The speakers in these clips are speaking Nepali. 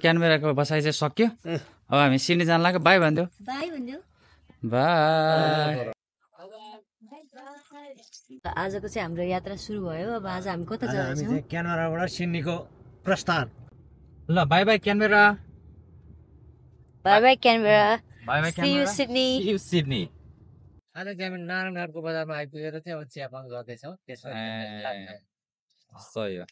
क्यानबेराको बसाइ चाहिँ सक्यो अब हामी सिडनी जान लाग्यो बाई भन्दियो बाई आजको चाहिँ हाम्रो यात्रा सुरु भयो अब आज हामी कता जान्छौँ क्यानबेराबाट सिडनीको प्रस्थान ल by by Canberra by by Canberra by by See you, Sydney. See you, Sydney. आज चाहिँ हामी नारायणघाटको बजारमा आइपुगेर चाहिँ अब चियापान गर्दैछौँ सही हो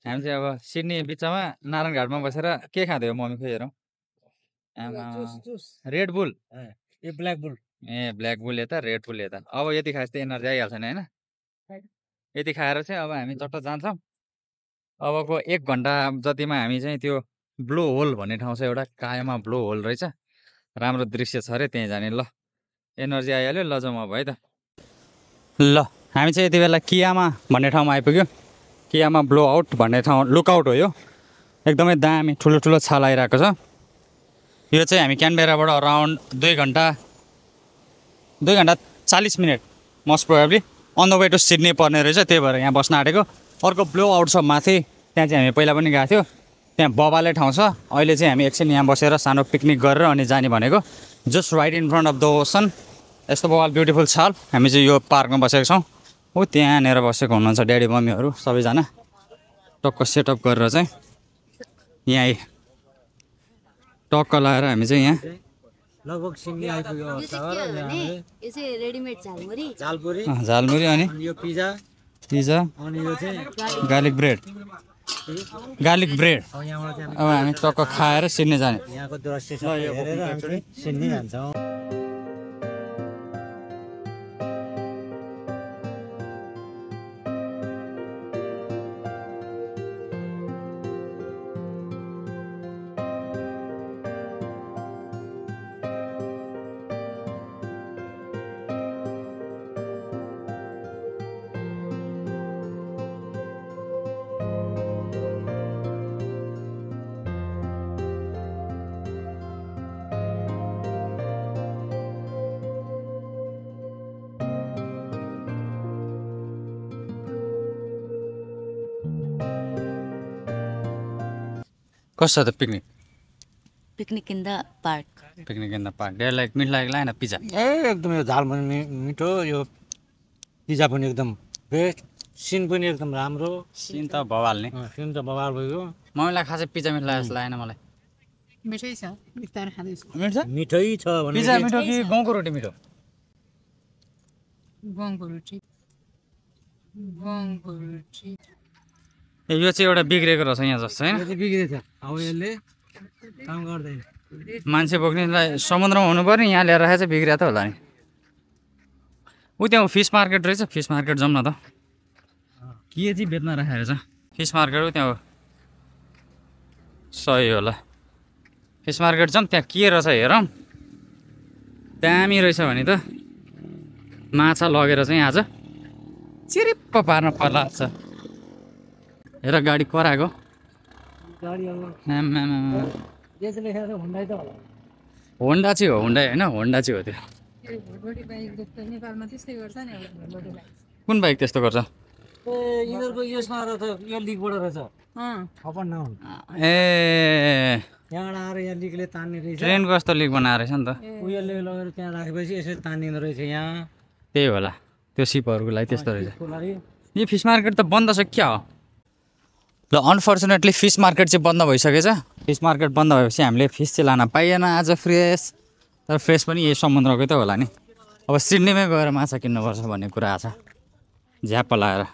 हामी चाहिँ अब सिडनी बिचमा नारायणघाटमा बसेर के खाँदै हो मम्मी खोइ हेरौँ रेड बुल यो ब्ल्याक बुल ए ब्ल्याक बुल यता रेड बुल यता अब यति खाएपछि त एनर्जी आइहाल्छ नि होइन यति खाएर चाहिँ अब हामी चट्ट जान्छौँ अबको 1 घन्टा जतिमा हामी चाहिँ त्यो ब्लो होल भन्ने ठाउँ छ एउटा कायामा ब्लो होल रहेछ राम्रो दृश्य छ अरे त्यहीँ जाने ल एनर्जी आइहाल्यो ल जाउँ अब है त ल हामी चाहिँ यति बेला कियामा भन्ने ठाउँमा आइपुग्यो कियामा ब्लो आउट भन्ने ठाउँ लुकआउट हो यो एकदमै दामी ठुलो ठुलो छाल आइरहेको छ यो चाहिँ हामी क्यानबेराबाट अराउन्ड 2 घन्टा 40 minute most probably on the way to Sydney पर्ने रहेछ त्यही भएर यहाँ बस्न आँटेको अर्को ब्लो आउट छ माथि त्यहाँ चाहिँ हामी पहिला पनि गएको थियो त्यहाँ बबाले ठाउँ छ अहिले चाहिँ हामी एकछिन यहाँ बसेर सानो पिकनिक गरेर अनि जाने भनेको just right in front of the ocean यस्तो बबाल ब्युटिफुल छाल हामी चाहिँ यो पार्कमा बसेको छौँ हो त्यहाँनिर बसेको हुनुहुन्छ ड्याडी मम्मीहरू सबैजना टक्क सेटअप गरेर चाहिँ यहाँ टक्क लगाएर हामी चाहिँ यहाँ लगभग सिडनी आइपुग्यो झालमुरी अनि पिज्जा अनि यो चाहिँ गार्लिक ब्रेड अब हामी टक्क खाएर सिडनी जाने यहाँको दृश्य हेरेर हामी सिडनी जान्छौँ कस्तो छ त picnic picnic in the park डेढ लाइक मिठ लाग्यो न पिज्जा एकदम यो झाल पनि मिठो यो पिज्जा पनि एकदम बेस्ट सिन पनि एकदम राम्रो सिन त बवाल नि सिन त बवाल भयो मम्मीलाई खासै पिज्जा मिठो लाग्यो जस्तो लागेन मलाई मिठै छ बिस्तार खाँदैछु मिठै छ भने पिज्जा मिठो कि गाउँको रोटी मिठो गहुँको रोटी यो चाहिँ एउटा बिग्रेको रहेछ यहाँ जस्तो होइन बिग्रेछ अब यसले काम गर्दैन मान्छे बोक्नेलाई समुद्रमा हुनु पर्ने यहाँ ल्याएर राखेको चाहिँ बिग्रिया त होला नि ऊ त्यहाँ फिस मार्केट रहेछ फिस मार्केट जाउँ न त के चाहिँ बेच्न राखेको छ फिस मार्केट हो त्यहाँ सही होला फिस मार्केट जाउँ त्यहाँ के रहेछ हेरौँ दामी रहेछ भने त माछा लगेर चाहिँ आज चिरिप्प पार्न पर्ला छ हेर गाडी कराएको होन्डा चाहिँ हो होन्डा होइन होन्डा चाहिँ हो त्यो कुन बाइक त्यस्तो गर्छ यिनीहरूको यसमा रहेछ यो लिकबाट रहेछ अप एन्ड डाउन ए यहाँबाट आएर यहाँ लिकले तान्ने रहेछ ट्रेनको जस्तो लिक बनाएर रहेछ नि त उयोले लगेर त्यहाँ राखेपछि यसरी तानिँदो रहेछ यहाँ त्यही होला त्यो सिपहरूको लागि त्यस्तो रहेछ यो फिस मार्केट त बन्द छ क्या हो ल अनफर्चुनेटली फिस मार्केट चाहिँ बन्द भइसकेछ फिस मार्केट बन्द भएपछि हामीले फिस चाहिँ लान पाइएन आज फ्रेस तर फ्रेस पनि यही समुद्रकै त होला नि अब सिडनीमै गएर माछा किन्नुपर्छ भन्ने कुरा छ झ्याप्प लगाएर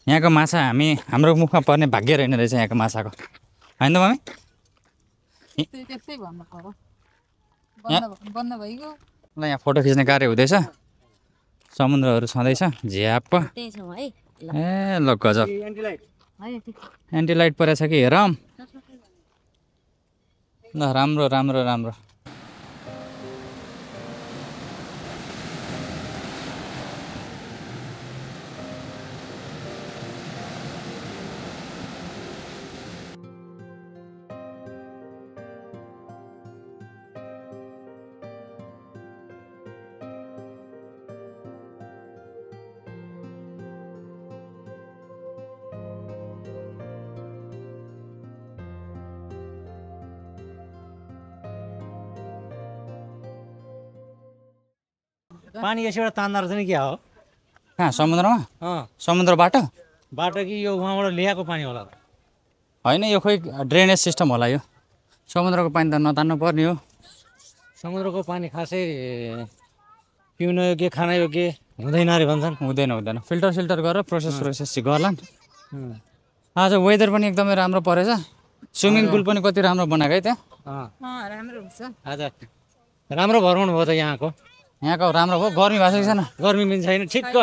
यहाँको माछा हाम्रो मुखमा पर्ने भाग्य रहेन रहेछ यहाँको माछाको होइन त मम्मी ल यहाँ फोटो खिच्ने कार्य हुँदैछ समुद्रहरू छँदैछ झ्याप्प ए ल गजब एन्टी लाइट परेछ कि हेरौँ ल राम्रो राम्रो राम्रो पानी यसैबाट तान्दा रहेछ नि क्या हो कहाँ समुद्रमा समुद्रबाट बाटो कि यो उहाँबाट ल्याएको पानी होला होइन यो खोइ ड्रेनेज सिस्टम होला यो समुद्रको पानी त नतान्नु पर्ने हो समुद्रको पानी खासै पिउन योग्य खान योग्य हुँदैन अरे भन्छन् हुँदैन फिल्टर गरेर प्रोसेस गर्ला नि आज वेदर पनि एकदमै राम्रो परेछ स्विमिङ पुल पनि कति राम्रो बनाएको है त्यहाँ राम्रो हुन्छ आज राम्रो भ्रमण भयो त यहाँको राम्रो भयो गर्मी भएको छ कि छैन गर्मी पनि छैन ठिक्क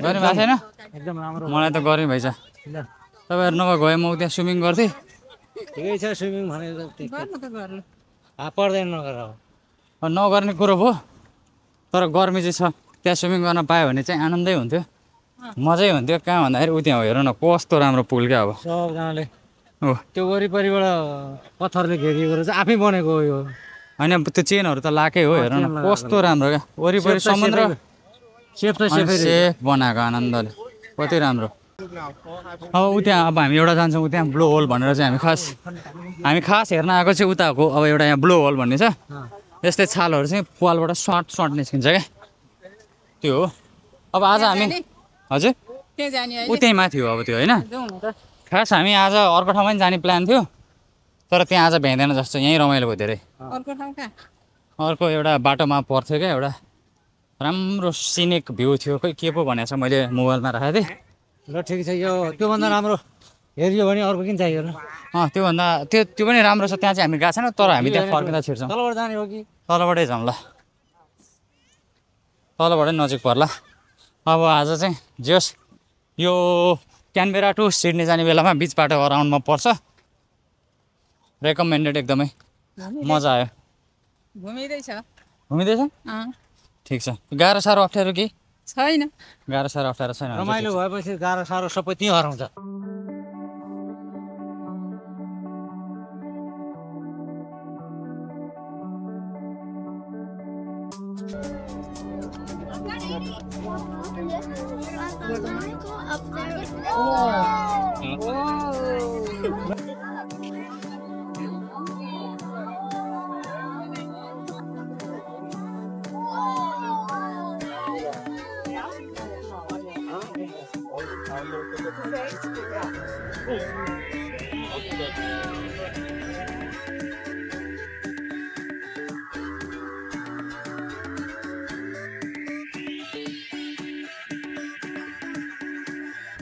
गर्मी भएको छैन एकदम राम्रो मलाई त गर्मी भएछ तपाईँहरू नभए गएँ म त्यहाँ स्विमिङ गर्थेँ ठिकै छ स्विमिङ भनेर गर्नु त गर्नु पर्दैन नगर अब नगर्ने कुरो भयो तर गर्मी चाहिँ छ त्यहाँ स्विमिङ गर्न पायो भने चाहिँ आनन्दै हुन्थ्यो मजै हुन्थ्यो कहाँ भन्दाखेरि उ त्यहाँ हेर न कस्तो राम्रो पुल क्या अब सबजनाले हो त्यो वरिपरिबाट पत्थरले घेरिएको रहेछ आफै बनेको हो यो होइन त्यो चेनहरू त लाकै हो हेर न कस्तो राम्रो क्या वरिपरि समुद्र सेफ त सेफै सेफ बनाएको आनन्दले कति राम्रो अब उ त्यहाँ अब हामी एउटा जान्छौँ उ त्यहाँ ब्लो होल भनेर चाहिँ हामी खास हेर्न आएको चाहिँ उताको अब एउटा यहाँ ब्लो होल भन्ने छ यस्तै छालहरू चाहिँ पालबाट सर्ट निस्किन्छ क्या त्यो हो अब आज हामी हजुर के जाने उ त्यहीँ माथि हो अब त्यो होइन जाउँ न त खास हामी आज अर्को ठाउँमा पनि जाने प्लान थियो तर त्यहाँ आज भ्याइँदैन जस्तो यहीँ रमाइलो भयो धेरै अर्को ठाउँ कहाँ अर्को एउटा बाटोमा पर्थ्यो क्या एउटा राम्रो सिनिक भ्यू थियो खोइ के पो भनेको छ मैले मोबाइलमा राखेको थिएँ ल ठिक छ यो त्योभन्दा राम्रो हेरियो भने अर्को किन चाहियो र त्योभन्दा त्यो पनि राम्रो छ त्यहाँ चाहिँ हामी गएको छैनौँ तर हामी त्यहाँ फर्किँदा छिर्छौँ तलबाट जाने हो कि तलबाटै जाउँ ल तलबाटै नजिक पर्ला अब आज चाहिँ जस यो क्यानबेरा टु सिडनी जाने बेलामा बिच बाटो अराउन्डमा पर्छ रेकमेन्डेड एकदमै मजा आयो घुमिँदैछ घुमिँदैछ ठिक छ गाह्रो साह्रो अप्ठ्यारो कि छैन गाह्रो साह्रो अप्ठ्यारो छैन रमाइलो भएपछि गाह्रो साह्रो सबै त्यहीँ हराउँछ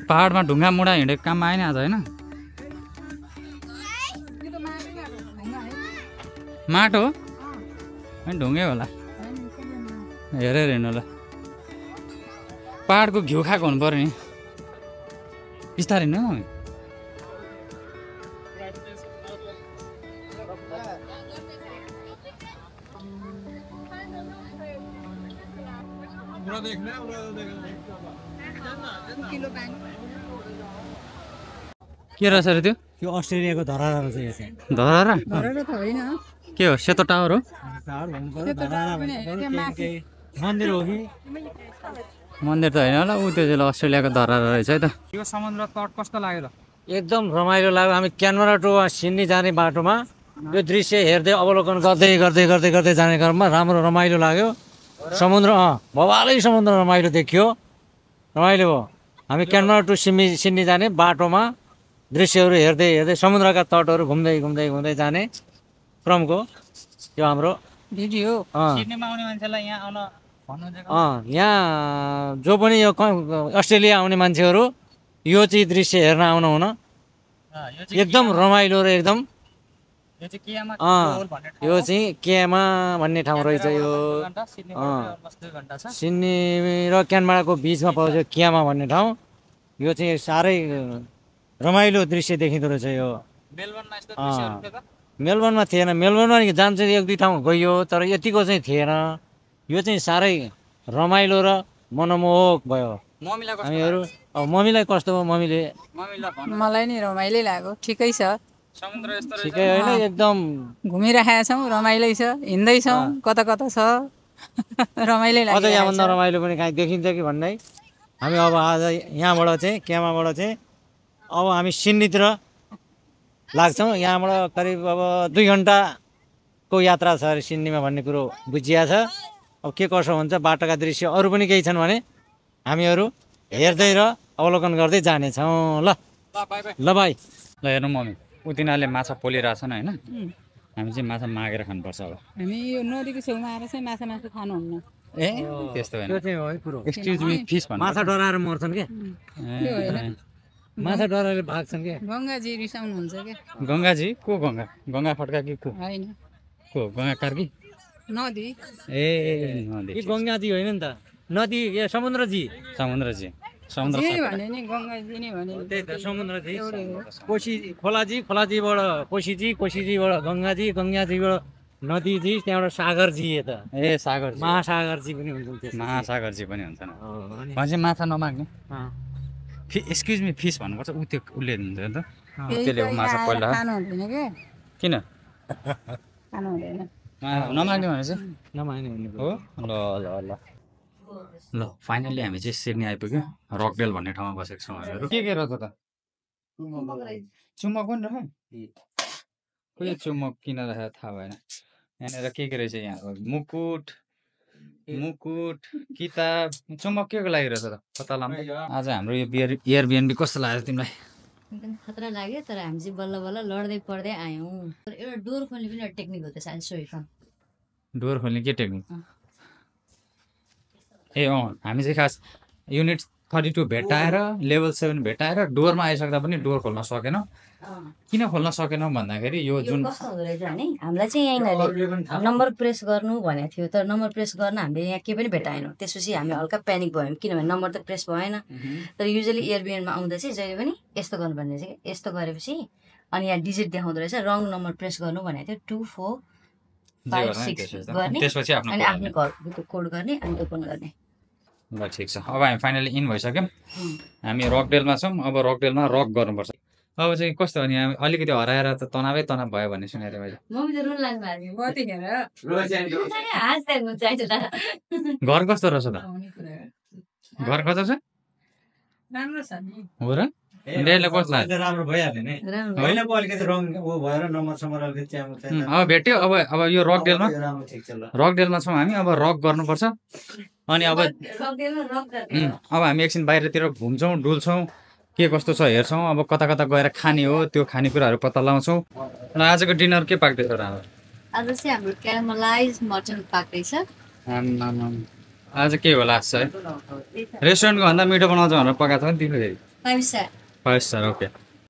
पहाडमा ढुङ्गा मुढा हिँडेको काम आएन आज होइन माटो हो होइन ढुङ्गै होला हेरेर हिँड्नु ल पहाडको घिउ खाएको हुनु पऱ्यो नि बिस्तारै हिँड्नु हामी के रहेछ अरे त्यो यो अस्ट्रेलियाको धरारा रहेछ यो चाहिँ धरारा घरेर त होइन के हो सेतो टावर हो टावर भन्नु पर्यो धरारा भन्नु पर्यो केही मन्दिर हो कि मन्दिर त होइन होला ऊ त्यो चाहिँ अस्ट्रेलियाको धरारा रहेछ है त यो समुद्र तट कस्तो लाग्यो त एकदम रमाइलो लाग्यो हामी क्यानबेरा टु सिडनी जाने बाटोमा यो दृश्य हेर्दै अवलोकन गर्दै गर्दै गर्दै गर्दै जाने क्रममा राम्रो रमाइलो लाग्यो समुद्र भवालै समुद्र रमाइलो देखियो रमाइलो भयो हामी क्यानबेरा टु सिडनी जाने बाटोमा दृश्यहरू हेर्दै हेर्दै समुद्रका तटहरू घुम्दै घुम्दै घुम्दै जाने क्रमको यो हाम्रो भिडियो सिडनीमा आउने मान्छेलाई यहाँ आउन भन्नुहुन्छ यहाँ जो पनि यो अस्ट्रेलिया आउने मान्छेहरू यो चाहिँ दृश्य हेर्न आउनु हुन एकदम रमाइलो र एकदम यो चाहिँ केमा भन्ने ठाउँ रहेछ यो सिडनी र क्यानबेराको बिचमा पर्छ कियामा भन्ने ठाउँ यो चाहिँ साह्रै रमाइलो दृश्य देखिँदो रहेछ यो मेलबर्नमा थिएन मेलबर्नमा जान्छ एक दुई ठाउँ गइयो तर यतिको चाहिँ थिएन यो चाहिँ साह्रै रमाइलो र मनमोहक भयो हामीहरू अब मम्मीलाई कस्तो भयो मम्मीले मलाई नि रमाइलो लाग्यो ठिकै छ ठिकै होइन एकदम घुमिरहेका छौँ रमाइलो छ हिँड्दैछौँ कता कता छ रमाइलो अझ लाग्यो यहाँभन्दा रमाइलो पनि काहीँ देखिन्छ कि भन्ने हामी अब आज यहाँबाट चाहिँ क्यामाबाट चाहिँ अब हामी सिडनीतिर लाग्छौँ यहाँबाट करिब अब 2 घन्टाको यात्रा छ अरे सिडनीमा भन्ने कुरो बुझिया छ अब के कसो हुन्छ बाटोका दृश्य अरू पनि केही छन् भने हामीहरू हेर्दै र अवलोकन गर्दै जानेछौँ। ल ल भाइ ल हेर्नु मम्मी ऊ तिनीहरूले माछा पोलिरहेछन् होइन हामी चाहिँ माछा मागेर खानुपर्छ अब हामी यो नदीको छेउमा आएर चाहिँ माछा मासु खानुहुन्न। ए त्यस्तो होइन त्यो चाहिँ हो है कुरो। एक्सक्युज मी फिस भन्नु माछा डराएर मर्छन् के त्यो होइन माछा डराएर भाग्छन् के गङ्गाजी रिसाउनुहुन्छ क्या गङ्गाजी को गङ्गा गङ्गा खड्का कि को होइन को गङ्गा कार्की नदी ए नदी कि गङ्गाजी होइन नि त नदी ए समुद्रजी समुद्रजी समुद्र जे भने नि गङ्गाजी नै भने नि। त्यही त समुद्रजी कोशी खोलाजीबाट कोशीजी कोशीजीबाट गङ्गाजी गङ्गाजीबाट नदीजी त्यहाँबाट सागरजी यता ए सागर महासागरजी पनि हुन्छन् त्यसमा महासागरजी पनि हुन्छ न अनि भने चाहिँ माछा नमाग्ने अँ, एक्सक्युज मी फिस भन्नुपर्छ ऊ त्यो उसले हुन्छ नि त केही त्यसले कोही माछा आएर पहिला खानु हुँदैन क्या किन खानु हुँदैन। नमाग्ने भने चाहिँ नमान्ने भन्ने हो ल ल ल ल फाइनल्ली हामी चाहिँ सिडनी आइपुग्यो रकडेल भन्ने ठाउँमा बसेको छौँ हामीहरू के रहेछ त चुम्बक पनि रह्यो खोइ चुम्बक किन राखेको थाहा भएन यहाँनिर के रहेछ यहाँ मुकुट मुकुट किताब चुम्बक के को लागि रहेछ त पत्ता लाउनु आज हाम्रो यो एयरबिएनबी कस्तो लाग्यो तिमीलाई एकदम खतरा लाग्यो तर हामी चाहिँ बल्ल बल्ल लड्दै पढ्दै आयौँ। तर एउटा डोर खोल्ने पनि एउटा टेक्निक हो त्यसो अहिले सोही डोर खोल्ने के टेक्निक ए हामी चाहिँ खास युनिट 32 भेटाएर लेभल 7 भेटाएर डोरमा आइसक्दा पनि डोर खोल्न सकेनौँ किन खोल्न सकेनौँ भन्दाखेरि यो यो जुन कस्तो हुँदो रहेछ भने हामीलाई चाहिँ यहीँनिर नम्बर प्रेस गर्नु भनेको थियो तर नम्बर प्रेस गर्न हामीले यहाँ केही पनि भेटाएनौँ। त्यसपछि हामी हल्का प्यानिक भयौँ किनभने नम्बर त प्रेस भएन। तर युजली एयरबिएनमा आउँदा चाहिँ जहिले पनि यस्तो गर्नुपर्ने रहेछ कि यस्तो गरेपछि अनि यहाँ डिजिट देखाउँदो रहेछ रङ नम्बर प्रेस गर्नु भनेको थियो 2 4 5 6 गर्ने त्यसपछि आफ्नो अनि आफ्नो घरको कोड गर्ने अनि ओपन गर्ने। ल ठिक छ अब हामी फाइनली इन भइसक्यौँ हामी रकडेलमा छौँ अब रकडेलमा रक गर्नुपर्छ अब चाहिँ कस्तो भने हामी अलिकति हराएर त तनावै तनाव भयो भन्ने सुनेको थिएँ मैले मम्मी त रुन लाग्नु भएको कतिखेर थियो घर कस्तो रहेछ त आउने कुरा घर कस्तो छ राम्रो छ नि। हो र डेलो कस्तो लाग्यो राम्रो भइहाल्यो नि राम्रो होइन पो अलिकति रङ ऊ भएर नम्बर समर अलिकति चाहिँ अब भेट्यो अब यो रकडेलमा राम्रो ठिक छ ल रकडेलमा छौँ हामी अब रक गर्नुपर्छ अनि अब रक्देलमा रक गर्ने अब हामी एकछिन बाहिरतिर घुम्छौँ डुल्छौँ के कस्तो छ हेर्छौँ अब कता कता गएर खाने हो त्यो खानेकुराहरू पत्ता लगाउँछौँ र आजको डिनर के पाक्दैछ र हाम्रो आज चाहिँ हाम्रो क्यारामलाइज मटन पाक्दैछ। आम्मामाम। आज के होला आज चाहिँ रेस्टुरेन्टको भन्दा मिठो बनाउँछ भनेर पकाएको छ नि तिमीले फेरि 5 स्टार 5 स्टार ओके